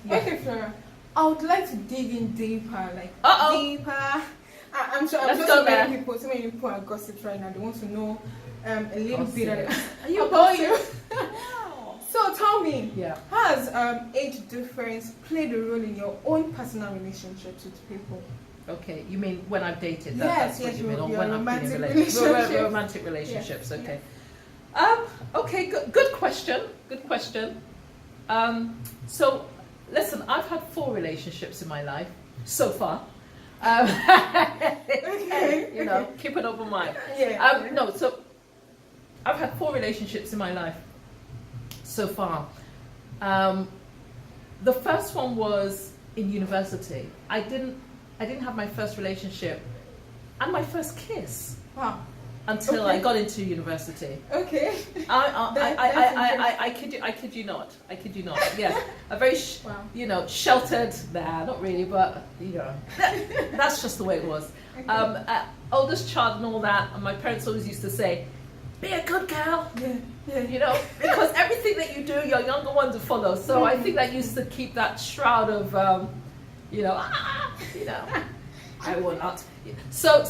Yeah. Okay, Flora. I would like to dig in deeper, like deeper. I'm sure Let's so go there. many people are gossips right now. They want to know a little Gossip. bit Are you about you. gossip? So tell me, Yeah. how has age difference played a role in your own personal relationships with people? Okay, you mean when I've dated? Yes, That's what you mean, or your when I've been in relationships. romantic relationships. Yes, Okay. Okay. Good question. Good question. So, listen, I've had 4 relationships in my life so far. Okay. You know, keep an open mind. Yeah. No, so I've had 4 relationships in my life so far. The first one was in university. I didn't have my first relationship and my first kiss Wow. until Okay. I got into university. Okay. I kid you not. Yeah, a very Wow. sheltered. Nah, not really, but that's just the way it was. Okay. Oldest child and all that, and my parents always used to say, "Be a good girl." Yeah. Because everything that you do, your younger ones will follow. So I think that used to keep that shroud of, I will not. So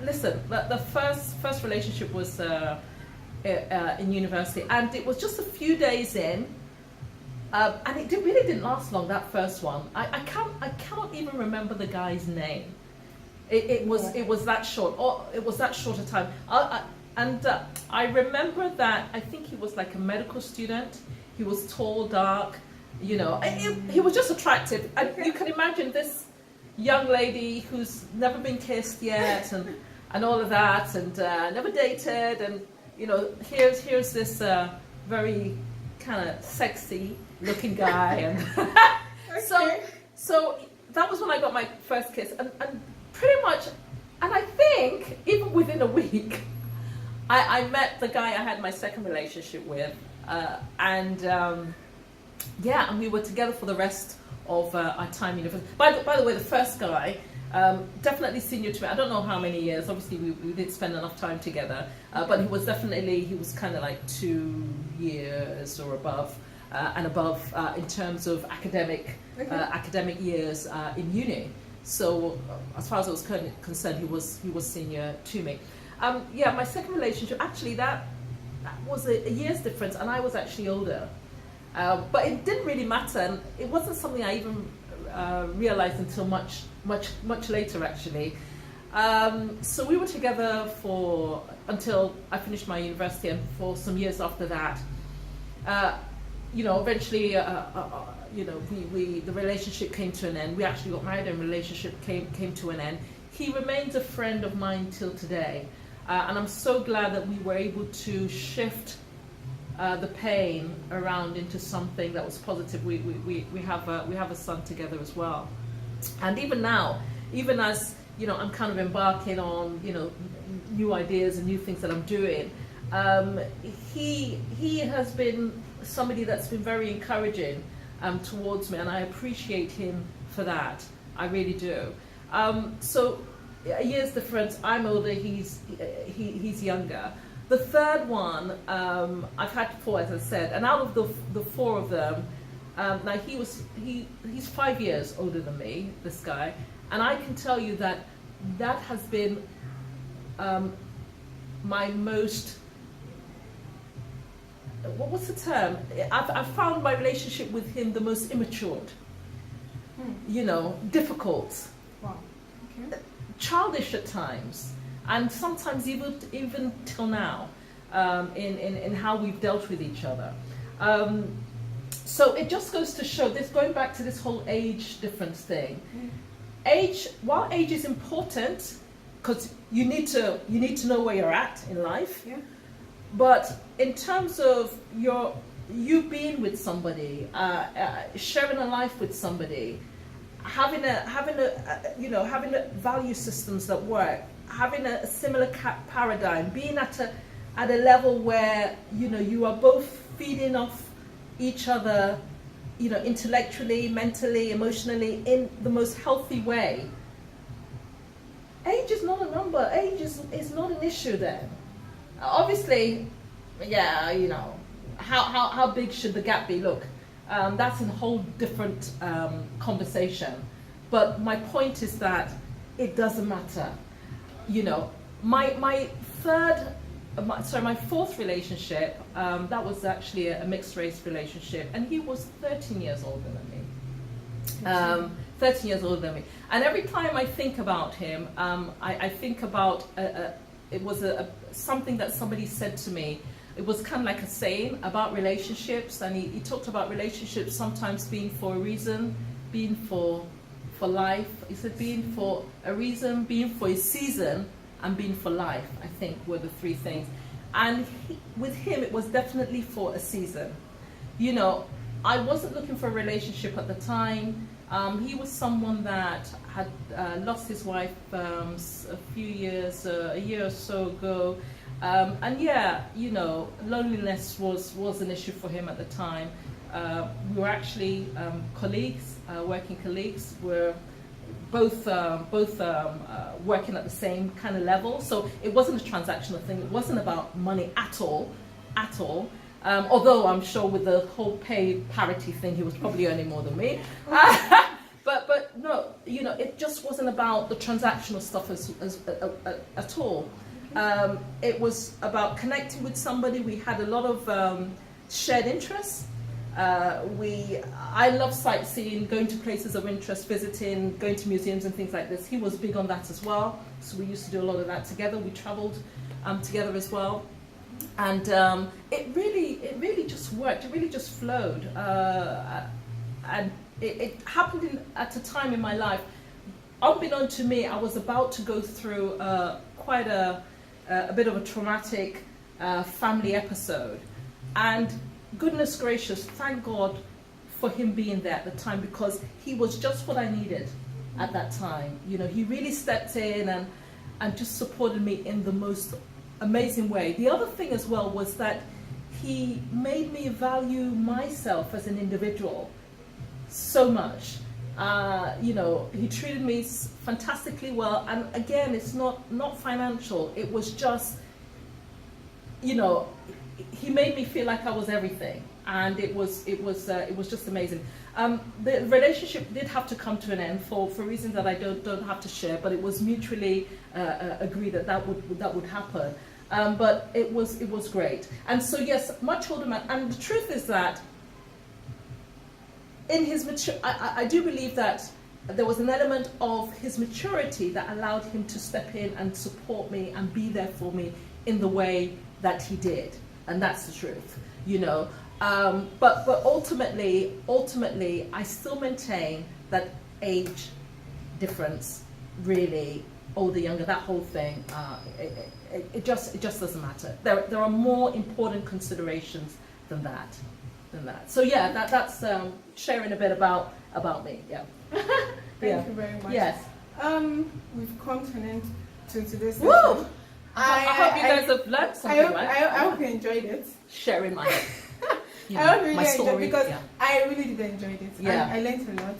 listen, the first relationship was in university, and it was just a few days in, and it really didn't last long. That first one, I cannot even remember the guy's name. It was that short, or it was that short a time. I remember that I think he was like a medical student. He was tall, dark, he was just attractive. And you can imagine this young lady who's never been kissed yet, and all of that, and never dated, and here's this very kind of sexy looking guy, and Okay. so that was when I got my first kiss, and pretty much, and I think even within a week, I met the guy I had my second relationship with, and we were together for the rest of our time in university. By the way, the first guy, definitely senior to me. I don't know how many years. Obviously, we didn't spend enough time together, but he was kind of like 2 years or above, and above in terms of academic years in uni. So as far as I was concerned, he was senior to me. My second relationship, actually, that was a year's difference, and I was actually older. But it didn't really matter, and it wasn't something I even realized until much later, actually. So we were together until I finished my university, and for some years after that. Eventually, the relationship came to an end. We actually got married, and the relationship came to an end. He remains a friend of mine till today, and I'm so glad that we were able to shift the pain around into something that was positive. We have a son together as well, and even now, even as I'm kind of embarking on new ideas and new things that I'm doing. He has been somebody that's been very encouraging towards me, and I appreciate him for that. I really do. So a year's difference. I'm older. He's younger. The third one, I've had 4, as I said, and out of the 4 of them, now he's 5 years older than me, this guy, and I can tell you that has been my most, what's the term? I've found my relationship with him the most immature, difficult, Wow. Okay. childish at times, and sometimes even till now, in how we've dealt with each other. So it just goes to show this, going back to this whole age difference thing. While age is important, because you need to know where you're at in life. Yeah. But in terms of you being with somebody, sharing a life with somebody, having a value systems that work, having a similar paradigm, being at a level where you are both feeding off each other, intellectually, mentally, emotionally, in the most healthy way. Age is not a number. Age is not an issue then. Obviously, how big should the gap be? Look, That's a whole different conversation. But my point is that it doesn't matter. You know, my fourth relationship, that was actually a mixed race relationship, and he was 13 years older than me. 13 years older than me. And every time I think about him, I think about, it was something that somebody said to me. It was kind of like a saying about relationships, and he talked about relationships sometimes being for a reason, being for life. He said being for a reason, being for a season, and being for life, I think, were the three things. And with him, it was definitely for a season. You know, I wasn't looking for a relationship at the time. He was someone that had lost his wife a year or so ago. And yeah, you know, loneliness was an issue for him at the time. We were actually colleagues, working colleagues. We're both working at the same kind of level. So it wasn't a transactional thing. It wasn't about money at all. Although I'm sure with the whole pay parity thing, he was probably earning more than me. But no, you know, it just wasn't about the transactional stuff at all. It was about connecting with somebody. We had a lot of shared interests. I love sightseeing, going to places of interest, visiting, going to museums and things like this. He was big on that as well. So we used to do a lot of that together. We traveled together as well. And it really just worked. It really just flowed. And it happened at a time in my life. Unbeknown to me, I was about to go through quite a bit of a traumatic family episode. And goodness gracious, thank God for him being there at the time, because he was just what I needed at that time. You know, he really stepped in and just supported me in the most amazing way. The other thing as well was that he made me value myself as an individual so much. You know, he treated me fantastically well, and again, it's not financial. It was just, you know, he made me feel like I was everything, and it was just amazing. The relationship did have to come to an end for reasons that I don't have to share, but it was mutually agreed that would happen. But it was great. And so yes, much older man. And the truth is that in his I do believe that there was an element of his maturity that allowed him to step in and support me and be there for me in the way that he did. And that's the truth, you know. But ultimately, I still maintain that age difference, really, older, younger, that whole thing, it just doesn't matter. There are more important considerations than that. So yeah, that's sharing a bit about me. Yeah. Thank you very much. Yes. We've come to an end to today's Woo! session. I hope you guys have learned something. I hope you enjoyed it. Sharing my, I hope you really my enjoyed story. it, because yeah. I really did enjoy it. Yeah. I learned a lot.